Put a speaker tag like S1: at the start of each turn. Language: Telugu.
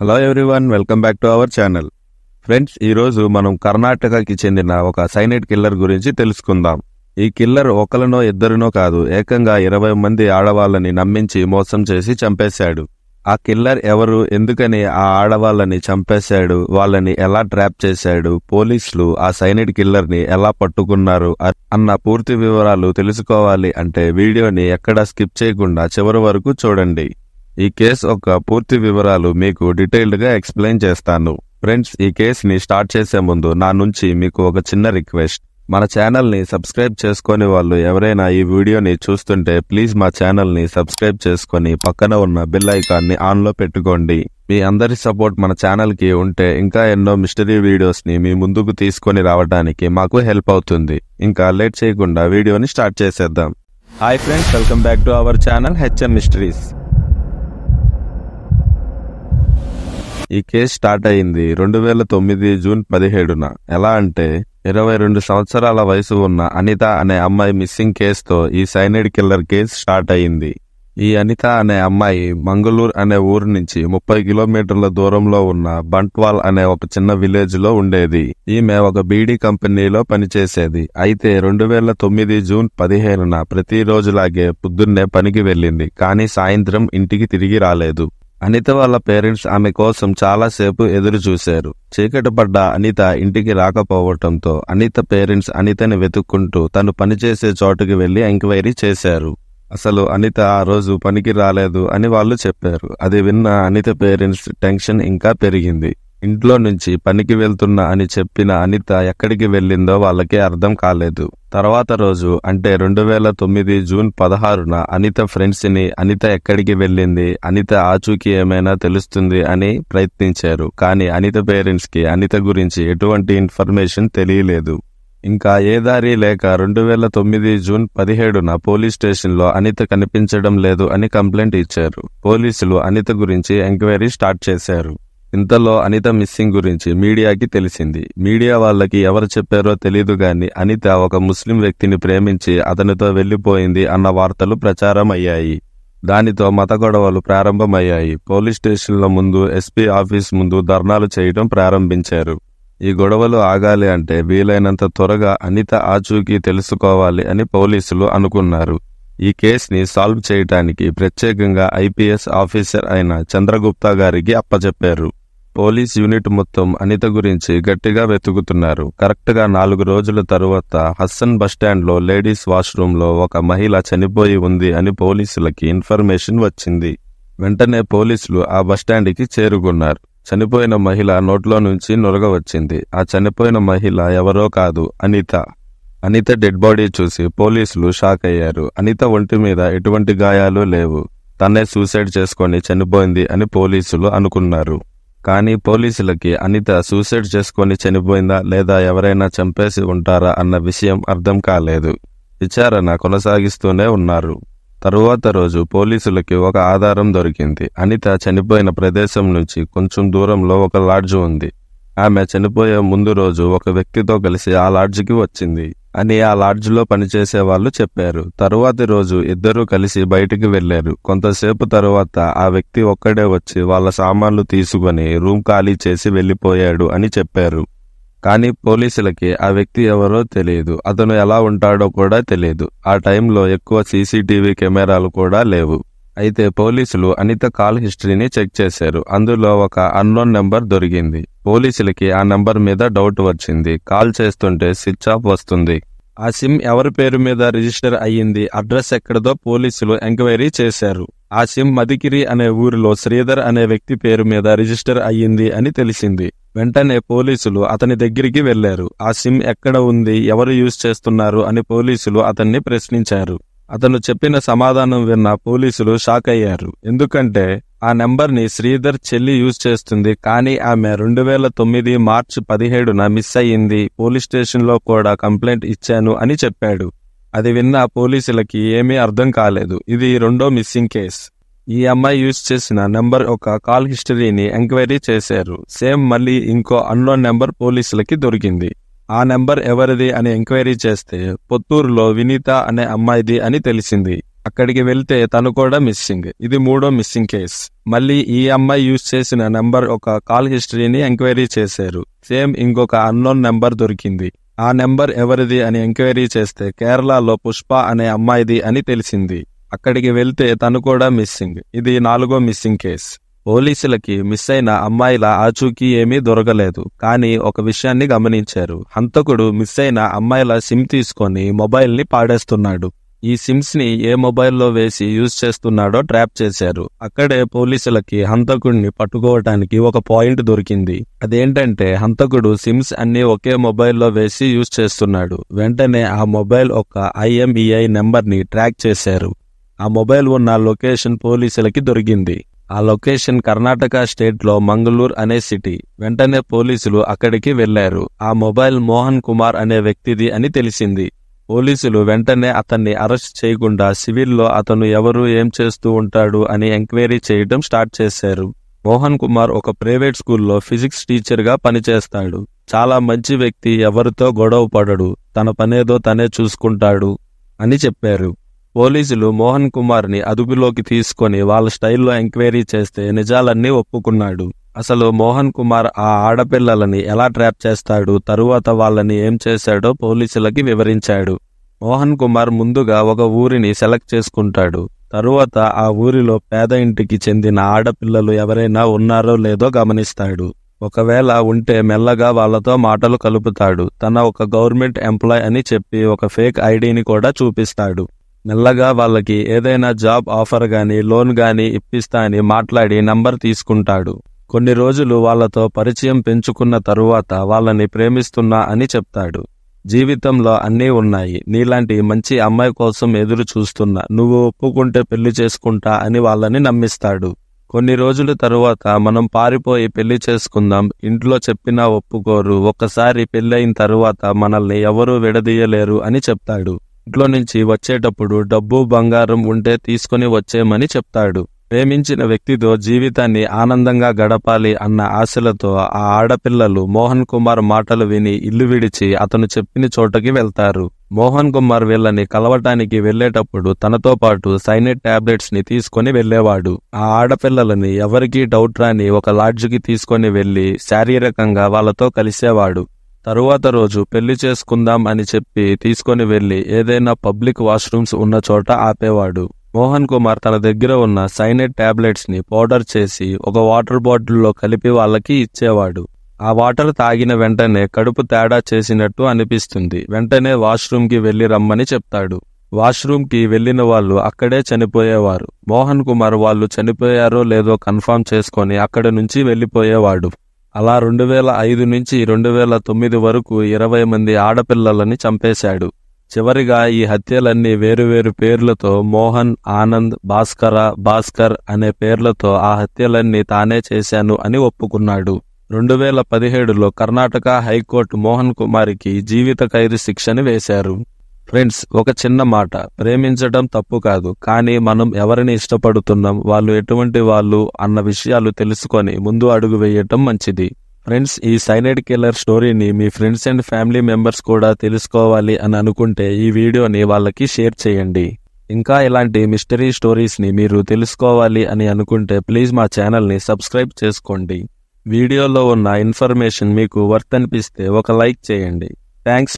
S1: Hello everyone, welcome back to our channel. Friends, ఈరోజు మనం కర్ణాటకకి చెందిన ఒక సైనైడ్ కిల్లర్ గురించి తెలుసుకుందాం. ఈ కిల్లర్ ఒకరినో ఇద్దరినో కాదు, ఏకంగా 20 మంది ఆడవాళ్ళని నమ్మించి మోసం చేసి చంపేశాడు. ఆ కిల్లర్ ఎవరు, ఎందుకని ఆ ఆడవాళ్ళని చంపేశాడు, వాళ్ళని ఎలా ట్రాప్ చేశాడు, పోలీసులు ఆ సైనైడ్ కిల్లర్ ని ఎలా పట్టుకున్నారు అన్న పూర్తి వివరాలు తెలుసుకోవాలి అంటే వీడియోని ఎక్కడా స్కిప్ చేయకుండా చివరి వరకు చూడండి. ఈ కేసు ఒక పూర్తి వివరాలు మీకు డీటెయిల్డ్ గా ఎక్స్ప్లెయిన్ చేస్తాను. ఫ్రెండ్స్, ఈ కేసుని స్టార్ట్ చేసే ముందు నా నుంచి మీకు ఒక చిన్న రిక్వెస్ట్. మన ఛానల్ ని సబ్స్క్రైబ్ చేసుకునే వాళ్ళు ఎవరైనా ఈ వీడియోని చూస్తుంటే ప్లీజ్ మా ఛానల్ ని సబ్స్క్రైబ్ చేసుకుని పక్కన ఉన్న బెల్ ఐకాన్ ని ఆన్ లో పెట్టుకోండి. మీ అందరి సపోర్ట్ మన ఛానల్ కి ఉంటే ఇంకా ఎన్నో మిస్టరీ వీడియోస్ ని మీ ముందుకు తీసుకొని రావడానికి మాకు హెల్ప్ అవుతుంది. ఇంకా లేట్ చేయకుండా వీడియోని స్టార్ట్ చేసేద్దాం. Hi friends, welcome back to our channel HM mysteries. ఈ కేసు స్టార్ట్ అయింది 2009 జూన్ 17న. ఎలా అంటే 22 సంవత్సరాల వయసు ఉన్న అనిత అనే అమ్మాయి మిస్సింగ్ కేసుతో ఈ సైనైడ్ కిల్లర్ కేసు స్టార్ట్ అయింది. ఈ అనిత అనే అమ్మాయి మంగళూరు అనే ఊరు నుంచి 30 కిలోమీటర్ల దూరంలో ఉన్న బంట్వాల్ అనే ఒక చిన్న విలేజ్ లో ఉండేది. ఈమె ఒక బీడీ కంపెనీలో పనిచేసేది. అయితే 2009 జూన్ 15న ప్రతిరోజులాగే పొద్దున్నే పనికి వెళ్ళింది, కానీ సాయంత్రం ఇంటికి తిరిగి రాలేదు. అనిత వాళ్ళ పేరెంట్స్ ఆమె కోసం చాలాసేపు ఎదురు చూశారు. చీకటి పడ్డ అనిత ఇంటికి రాకపోవటంతో అనిత పేరెంట్స్ అనితని వెతుక్కుంటూ తను పనిచేసే చోటుకి వెళ్లి ఎంక్వైరీ చేశారు. అసలు అనిత ఆ రోజు పనికి రాలేదు అని వాళ్ళు చెప్పారు. అది విన్న అనిత పేరెంట్స్ టెన్షన్ ఇంకా పెరిగింది. ఇంట్లో నుంచి పనికి వెళ్తున్నా అని చెప్పిన అనిత ఎక్కడికి వెళ్ళిందో వాళ్ళకి అర్థం కాలేదు. తర్వాత రోజు అంటే 2009 జూన్ 16న అనిత ఫ్రెండ్స్ ని అనిత ఎక్కడికి వెళ్ళింది, అనిత ఆచూకీ ఏమైనా తెలుస్తుంది అని ప్రయత్నించారు. కానీ అనిత పేరెంట్స్ కి అనిత గురించి ఎటువంటి ఇన్ఫర్మేషన్ తెలియలేదు. ఇంకా ఏ దారి లేక 2009 జూన్ 17న పోలీస్ స్టేషన్ లో అనిత కనిపించడం లేదు అని కంప్లైంట్ ఇచ్చారు. పోలీసులు అనిత గురించి ఎంక్వైరీ స్టార్ట్ చేశారు. ఇంతలో అనిత మిస్సింగ్ గురించి మీడియాకి తెలిసింది. మీడియా వాళ్ళకి ఎవరు చెప్పారో తెలీదు గాని అనిత ఒక ముస్లిం వ్యక్తిని ప్రేమించి అతనితో వెళ్లిపోయింది అన్న వార్తలు ప్రచారం అయ్యాయి. దానితో మత గొడవలు ప్రారంభమయ్యాయి. పోలీస్ స్టేషన్ల ముందు, ఎస్పీ ఆఫీస్ ముందు ధర్నాలు చేయడం ప్రారంభించారు. ఈ గొడవలు ఆగాలి అంటే వీలైనంత త్వరగా అనిత ఆచూకీ తెలుసుకోవాలి అని పోలీసులు అనుకున్నారు. ఈ కేసుని సాల్వ్ చేయడానికి ప్రత్యేకంగా ఐపీఎస్ ఆఫీసర్ అయిన చంద్రగుప్తా గారికి అప్పచెప్పారు. పోలీస్ యూనిట్ మొత్తం అనిత గురించి గట్టిగా వెతుకుతున్నారు. కరెక్ట్ గా 4 రోజుల తరువాత హస్సన్ బస్టాండ్ లో లేడీస్ వాష్రూమ్ లో ఒక మహిళ చనిపోయి ఉంది అని పోలీసులకి ఇన్ఫర్మేషన్ వచ్చింది. వెంటనే పోలీసులు ఆ బస్టాండ్కి చేరుకున్నారు. చనిపోయిన మహిళ నోట్లో నుంచి నురగ వచ్చింది. ఆ చనిపోయిన మహిళ ఎవరో కాదు, అనిత. అనిత డెడ్ బాడీ చూసి పోలీసులు షాక్ అయ్యారు. అనిత ఒంటి మీద ఎటువంటి గాయాలు లేవు. తనే సూసైడ్ చేసుకొని చనిపోయింది అని పోలీసులు అనుకున్నారు. కానీ పోలీసులకి అనిత సూసైడ్ చేసుకొని చనిపోయిందా లేదా ఎవరైనా చంపేసి ఉంటారా అన్న విషయం అర్థం కాలేదు. విచారణ కొనసాగిస్తూనే ఉన్నారు. తరువాత రోజు పోలీసులకి ఒక ఆధారం దొరికింది. అనిత చనిపోయిన ప్రదేశం నుంచి కొంచెం దూరంలో ఒక లాడ్జ్ ఉంది. ఆమె చనిపోయే ముందు రోజు ఒక వ్యక్తితో కలిసి ఆ లాడ్జికి వచ్చింది అని ఆ లాడ్జిలో పనిచేసే వాళ్ళు చెప్పారు. తరువాతి రోజు ఇద్దరూ కలిసి బయటికి వెళ్లారు. కొంతసేపు తరువాత ఆ వ్యక్తి ఒక్కడే వచ్చి వాళ్ళ సామాన్లు తీసుకుని రూమ్ ఖాళీ చేసి వెళ్లిపోయాడు అని చెప్పారు. కానీ పోలీసులకి ఆ వ్యక్తి ఎవరో తెలియదు, అతను ఎలా ఉంటాడో కూడా తెలియదు. ఆ టైంలో ఎక్కువ సీసీటీవీ కెమెరాలు కూడా లేవు. అయితే పోలీసులు అనిత కాల్ హిస్టరీని చెక్ చేశారు. అందులో ఒక అన్నోన్ నెంబర్ దొరికింది. పోలీసులకి ఆ నెంబర్ మీద డౌట్ వచ్చింది. కాల్ చేస్తుంటే స్విచ్ ఆఫ్ వస్తుంది. ఆ సిమ్ ఎవరి పేరు మీద రిజిస్టర్ అయ్యింది, అడ్రస్ ఎక్కడదో పోలీసులు ఎంక్వైరీ చేశారు. ఆ సిమ్ మదికిరి అనే ఊరిలో శ్రీధర్ అనే వ్యక్తి పేరు మీద రిజిస్టర్ అయ్యింది అని తెలిసింది. వెంటనే పోలీసులు అతని దగ్గరికి వెళ్లారు. ఆ సిమ్ ఎక్కడ ఉంది, ఎవరు యూజ్ చేస్తున్నారు అని పోలీసులు అతన్ని ప్రశ్నించారు. అతను చెప్పిన సమాధానం విన్న పోలీసులు షాక్ అయ్యారు. ఎందుకంటే ఆ నెంబర్ ని శ్రీధర్ చెల్లి యూజ్ చేస్తుంది, కానీ ఆమె 2009 మార్చి 17న మిస్ అయ్యింది. పోలీస్ స్టేషన్ లో కూడా కంప్లైంట్ ఇచ్చాను అని చెప్పాడు. అది విన్న పోలీసులకి ఏమీ అర్థం కాలేదు. ఇది రెండో మిస్సింగ్ కేస్. ఈ అమ్మాయి యూజ్ చేసిన నెంబర్ ఒక కాల్ హిస్టరీని ఎంక్వైరీ చేశారు. సేమ్ మళ్ళీ ఇంకో అన్నోన్ నెంబర్ పోలీసులకి దొరికింది. ఆ నెంబర్ ఎవరిది అని ఎంక్వైరీ చేస్తే పొత్తూరులో వినీత అనే అమ్మాయిది అని తెలిసింది.
S2: అక్కడికి వెళ్తే తను కూడా మిస్సింగ్. ఇది 3వ మిస్సింగ్ కేస్. మళ్ళీ ఈ అమ్మాయి యూజ్ చేసిన నెంబర్ ఒక కాల్ హిస్టరీని ఎంక్వైరీ చేశారు. సేమ్ ఇంకొక అన్నోన్ నెంబర్ దొరికింది. ఆ నెంబర్ ఎవరిది అని ఎంక్వైరీ చేస్తే కేరళలో పుష్ప అనే అమ్మాయిది అని తెలిసింది. అక్కడికి వెళ్తే తను కూడా మిస్సింగ్. ఇది 4వ మిస్సింగ్ కేస్. పోలీసులకి మిస్ అయిన అమ్మాయిల ఆచూకీ ఏమీ దొరకలేదు. కానీ ఒక విషయాన్ని గమనించారు. హంతకుడు మిస్ అయిన అమ్మాయిల సిమ్ తీసుకొని మొబైల్ని పాడేస్తున్నాడు. ఈ సిమ్స్ ని ఏ మొబైల్లో వేసి యూజ్ చేస్తున్నాడో ట్రాప్ చేశారు. అక్కడే పోలీసులకి హంతకుడిని పట్టుకోవటానికి ఒక పాయింట్ దొరికింది. అదేంటంటే హంతకుడు సిమ్స్ అన్ని ఒకే మొబైల్లో వేసి యూజ్ చేస్తున్నాడు. వెంటనే ఆ మొబైల్ ఒక IMEI నెంబర్ ని ట్రాక్ చేశారు. ఆ మొబైల్ ఉన్న లొకేషన్ పోలీసులకి దొరికింది. ఆ లొకేషన్ కర్ణాటక స్టేట్ లో మంగళూరు అనే సిటీ. వెంటనే పోలీసులు అక్కడికి వెళ్లారు. ఆ మొబైల్ మోహన్ కుమార్ అనే వ్యక్తిది అని తెలిసింది. పోలీసులు వెంటనే అతన్ని అరెస్ట్ చేయకుండా సివిల్లో అతను ఎవరు, ఏం చేస్తూ ఉంటాడు అని ఎంక్వైరీ చేయడం స్టార్ట్ చేశారు. మోహన్ కుమార్ ఒక ప్రైవేట్ స్కూల్లో ఫిజిక్స్ టీచర్ గా పనిచేస్తాడు. చాలా మంచి వ్యక్తి, ఎవరితో గొడవ పడడు, తన పనేదో తనే చూసుకుంటాడు అని చెప్పారు. పోలీసులు మోహన్ కుమార్ ని అదుపులోకి తీసుకొని వాళ్ళ స్టైల్లో ఎంక్వైరీ చేస్తే నిజాలన్నీ ఒప్పుకున్నాడు. అసలు మోహన్ కుమార్ ఆ ఆడపిల్లలని ఎలా ట్రాప్ చేస్తాడు, తరువాత వాళ్ళని ఏం చేశాడో పోలీసులకి వివరించాడు. మోహన్ కుమార్ ముందుగా ఒక ఊరిని సెలెక్ట్ చేసుకుంటాడు. తరువాత ఆ ఊరిలో పేద ఇంటికి చెందిన ఆడపిల్లలు ఎవరైనా ఉన్నారో లేదో గమనిస్తాడు. ఒకవేళ ఉంటే మెల్లగా వాళ్లతో మాటలు కలుపుతాడు. తన ఒక గవర్నమెంట్ ఎంప్లాయ్ అని చెప్పి ఒక ఫేక్ ఐడిని కూడా చూపిస్తాడు. మెల్లగా వాళ్ళకి ఏదైనా జాబ్ ఆఫర్ గాని లోన్ గాని ఇప్పిస్తా అని మాట్లాడి నంబర్ తీసుకుంటాడు. కొన్ని రోజులు వాళ్లతో పరిచయం పెంచుకున్న తరువాత వాళ్ళని ప్రేమిస్తున్నా అని చెప్తాడు. జీవితంలో అన్నీ ఉన్నాయి, నీలాంటి మంచి అమ్మాయి కోసం ఎదురు చూస్తున్నా, నువ్వు ఒప్పుకుంటే పెళ్లి చేసుకుంటా అని వాళ్ళని నమ్మిస్తాడు. కొన్ని రోజుల తరువాత మనం పారిపోయి పెళ్లి చేసుకుందాం, ఇంట్లో చెప్పినా ఒప్పుకోరు, ఒక్కసారి పెళ్ళయిన తరువాత మనల్ని ఎవరూ విడదీయలేరు అని చెప్తాడు. ఇంట్లో నుంచి వచ్చేటప్పుడు డబ్బు బంగారం ఉంటే తీసుకుని వచ్చేయమని చెప్తాడు. ప్రేమించిన వ్యక్తితో జీవితాన్ని ఆనందంగా గడపాలి అన్న ఆశలతో ఆ ఆడపిల్లలు మోహన్ కుమార్ మాటలు విని ఇల్లు విడిచి అతను చెప్పిన చోటకి వెళ్తారు. మోహన్ కుమార్ వీళ్ళని కలవటానికి వెళ్లేటప్పుడు తనతో పాటు సైనైడ్ టాబ్లెట్స్ ని తీసుకుని వెళ్లేవాడు. ఆ ఆడపిల్లలని ఎవరికీ డౌట్ రాని ఒక లాడ్జికి తీసుకొని వెళ్లి శారీరకంగా వాళ్ళతో కలిసేవాడు. తరువాత రోజు పెళ్లి చేసుకుందాం అని చెప్పి తీసుకొని వెళ్లి ఏదైనా పబ్లిక్ వాష్రూమ్స్ ఉన్న చోట ఆపేవాడు. మోహన్ కుమార్ తన దగ్గర ఉన్న సైనైడ్ టాబ్లెట్స్ ని పౌడర్ చేసి ఒక వాటర్ బాటిల్లో కలిపి వాళ్ళకి ఇచ్చేవాడు. ఆ వాటర్ తాగిన వెంటనే కడుపు తేడా చేసినట్టు అనిపిస్తుంది. వెంటనే వాష్రూమ్ కి వెళ్లి రమ్మని చెప్తాడు. వాష్రూమ్ కి వెళ్లిన వాళ్ళు అక్కడే చనిపోయేవారు. మోహన్ కుమార్ వాళ్ళు చనిపోయారో లేదో కన్ఫర్మ్ చేసుకొని అక్కడి నుంచి వెళ్లిపోయేవాడు. అలా 2005 నుంచి 2009 వరకు 20 మంది ఆడపిల్లలని చంపేశాడు. చివరిగా ఈ హత్యలన్నీ వేరువేరు పేర్లతో మోహన్, ఆనంద్, భాస్కర్ అనే పేర్లతో ఆ హత్యలన్నీ తానే చేశాను అని ఒప్పుకున్నాడు. 2017లో కర్ణాటక హైకోర్టు మోహన్ కుమార్కి జీవిత ఖైదు శిక్షని వేశారు. ఫ్రెండ్స్, ఒక చిన్న మాట, ప్రేమించడం తప్పు కాదు, కానీ మనం ఎవరిని ఇష్టపడుతున్నాం, వాళ్ళు ఎటువంటి వాళ్ళు అన్న విషయాలు తెలుసుకొని ముందు అడుగు వేయటం మంచిది. ఫ్రెండ్స్, ఈ సైనైడ్ కిల్లర్ స్టోరీని మీ ఫ్రెండ్స్ అండ్ ఫ్యామిలీ మెంబర్స్ కూడా తెలుసుకోవాలి అని అనుకుంటే ఈ వీడియోని వాళ్ళకి షేర్ చేయండి. ఇంకా ఇలాంటి మిస్టరీ స్టోరీస్ ని మీరు తెలుసుకోవాలి అని అనుకుంటే ప్లీజ్ మా ఛానల్ ని సబ్స్క్రైబ్ చేసుకోండి. వీడియోలో ఉన్న ఇన్ఫర్మేషన్ మీకు వర్త్ అనిపిస్తే ఒక లైక్ చేయండి. థ్యాంక్స్.